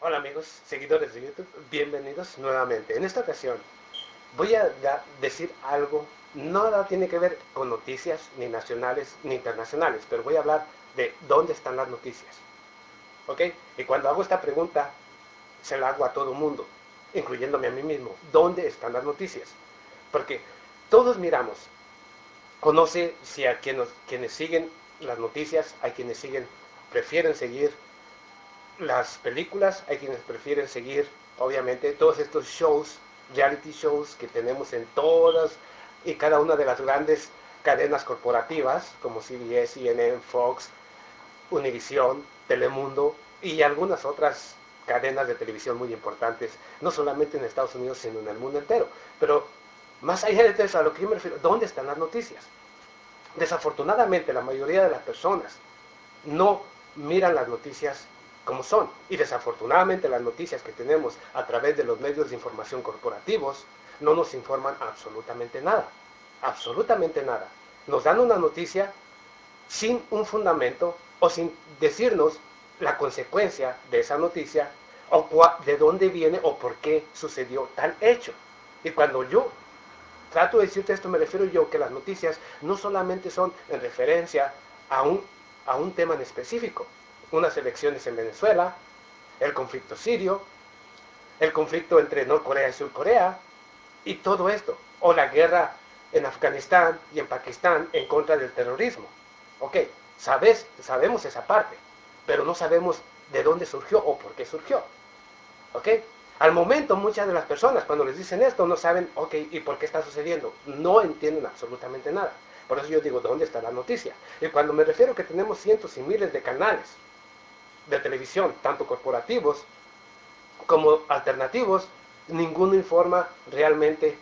Hola amigos, seguidores de YouTube, bienvenidos nuevamente. En esta ocasión voy a decir algo, nada tiene que ver con noticias ni nacionales ni internacionales, pero voy a hablar de dónde están las noticias. ¿Ok? Y cuando hago esta pregunta, se la hago a todo mundo, incluyéndome a mí mismo. ¿Dónde están las noticias? Porque todos miramos, conoce si a quienes siguen las noticias, hay quienes prefieren seguir las películas, hay quienes prefieren seguir, obviamente, todos estos shows, reality shows que tenemos en todas y cada una de las grandes cadenas corporativas, como CBS, CNN, Fox, Univision, Telemundo y algunas otras cadenas de televisión muy importantes, no solamente en Estados Unidos, sino en el mundo entero. Pero más allá de eso, a lo que yo me refiero, ¿dónde están las noticias? Desafortunadamente, la mayoría de las personas no miran las noticias como son. Y desafortunadamente las noticias que tenemos a través de los medios de información corporativos no nos informan absolutamente nada. Absolutamente nada. Nos dan una noticia sin un fundamento o sin decirnos la consecuencia de esa noticia o de dónde viene o por qué sucedió tal hecho. Y cuando yo trato de decirte esto, me refiero yo que las noticias no solamente son en referencia a un tema en específico, unas elecciones en Venezuela, el conflicto sirio, el conflicto entre Norcorea y Surcorea, y todo esto, o la guerra en Afganistán y en Pakistán en contra del terrorismo. Ok, sabemos esa parte, pero no sabemos de dónde surgió o por qué surgió. ¿Ok? Al momento muchas de las personas cuando les dicen esto no saben, ok, ¿y por qué está sucediendo? No entienden absolutamente nada. Por eso yo digo, ¿dónde está la noticia? Y cuando me refiero que tenemos cientos y miles de canales de televisión, tanto corporativos como alternativos, ninguno informa realmente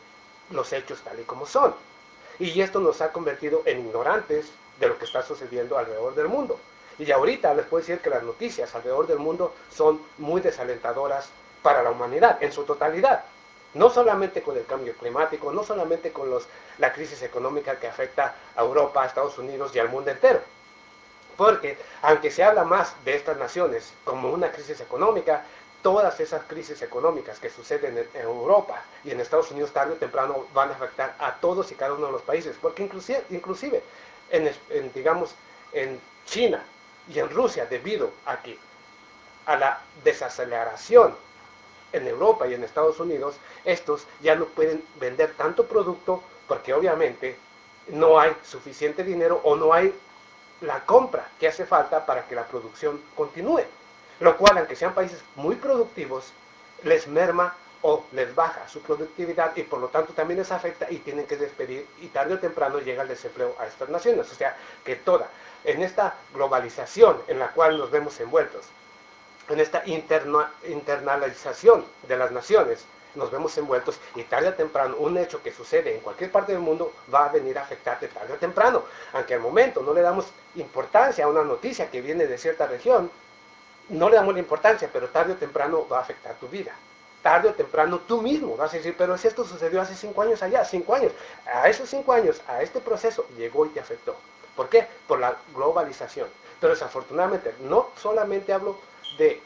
los hechos tal y como son. Y esto nos ha convertido en ignorantes de lo que está sucediendo alrededor del mundo. Y ahorita les puedo decir que las noticias alrededor del mundo son muy desalentadoras para la humanidad en su totalidad. No solamente con el cambio climático, no solamente con la crisis económica que afecta a Europa, a Estados Unidos y al mundo entero. Porque aunque se habla más de estas naciones como una crisis económica, todas esas crisis económicas que suceden en Europa y en Estados Unidos tarde o temprano van a afectar a todos y cada uno de los países. Porque inclusive digamos, en China y en Rusia, debido a la desaceleración en Europa y en Estados Unidos, estos ya no pueden vender tanto producto porque obviamente no hay suficiente dinero o no hay la compra que hace falta para que la producción continúe. Lo cual, aunque sean países muy productivos, les merma o les baja su productividad y por lo tanto también les afecta y tienen que despedir y tarde o temprano llega el desempleo a estas naciones. O sea, que en esta globalización en la cual nos vemos envueltos, en esta internalización de las naciones, nos vemos envueltos y tarde o temprano un hecho que sucede en cualquier parte del mundo va a venir a afectarte tarde o temprano. Aunque al momento no le damos importancia a una noticia que viene de cierta región, no le damos la importancia, pero tarde o temprano va a afectar tu vida. Tarde o temprano tú mismo vas a decir, pero si esto sucedió hace 5 años allá, 5 años, a esos 5 años, a este proceso llegó y te afectó. ¿Por qué? Por la globalización. Pero desafortunadamente no solamente hablo de,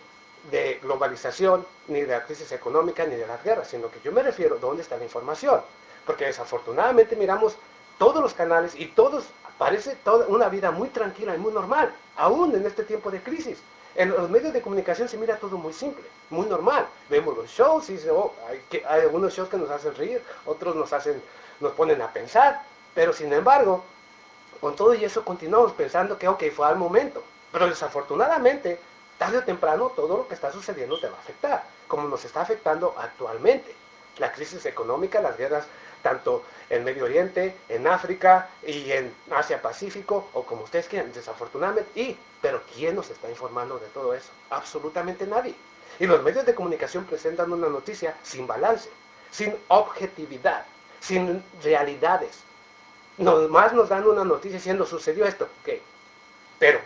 de globalización, ni de la crisis económica, ni de las guerras, sino que yo me refiero a dónde está la información. Porque desafortunadamente miramos todos los canales y todos parece toda una vida muy tranquila y muy normal, aún en este tiempo de crisis. En los medios de comunicación se mira todo muy simple, muy normal. Vemos los shows y dice, oh, hay algunos shows que nos hacen reír, otros nos ponen a pensar, pero sin embargo, con todo y eso continuamos pensando que ok, fue al momento. Pero desafortunadamente, tarde o temprano, todo lo que está sucediendo te va a afectar, como nos está afectando actualmente. La crisis económica, las guerras tanto en Medio Oriente, en África y en Asia Pacífico, o como ustedes quieran, desafortunadamente. Pero ¿quién nos está informando de todo eso? Absolutamente nadie. Y los medios de comunicación presentan una noticia sin balance, sin objetividad, sin realidades. Nomás nos dan una noticia diciendo sucedió esto, ok. Pero,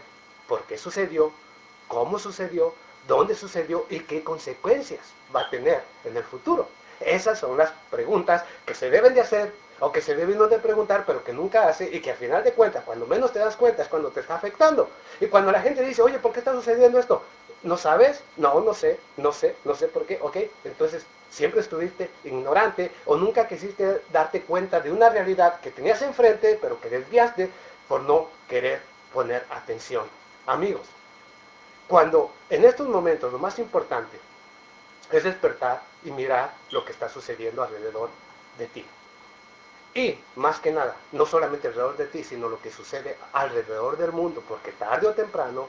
¿por qué sucedió? ¿Cómo sucedió? ¿Dónde sucedió? ¿Y qué consecuencias va a tener en el futuro? Esas son las preguntas que se deben de hacer o que se deben de preguntar, pero que nunca hace y que al final de cuentas, cuando menos te das cuenta, es cuando te está afectando. Y cuando la gente dice, oye, ¿por qué está sucediendo esto? ¿No sabes? No, no sé por qué. Ok, entonces siempre estuviste ignorante o nunca quisiste darte cuenta de una realidad que tenías enfrente, pero que desviaste por no querer poner atención. Amigos, cuando en estos momentos lo más importante es despertar y mirar lo que está sucediendo alrededor de ti. Y más que nada, no solamente alrededor de ti, sino lo que sucede alrededor del mundo, porque tarde o temprano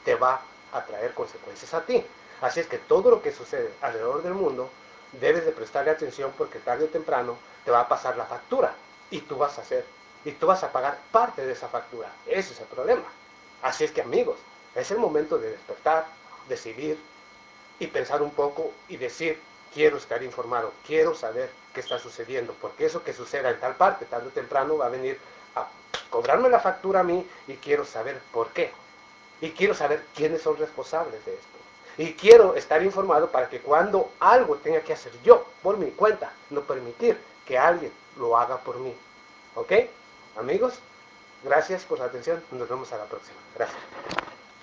te va a traer consecuencias a ti. Así es que todo lo que sucede alrededor del mundo debes de prestarle atención porque tarde o temprano te va a pasar la factura y tú vas a hacer y tú vas a pagar parte de esa factura. Ese es el problema. Así es que amigos, es el momento de despertar, decidir y pensar un poco y decir, quiero estar informado, quiero saber qué está sucediendo, porque eso que suceda en tal parte, tarde o temprano, va a venir a cobrarme la factura a mí y quiero saber por qué. Y quiero saber quiénes son responsables de esto. Y quiero estar informado para que cuando algo tenga que hacer yo, por mi cuenta, no permitir que alguien lo haga por mí. ¿Ok? Amigos, gracias por la atención. Nos vemos a la próxima. Gracias.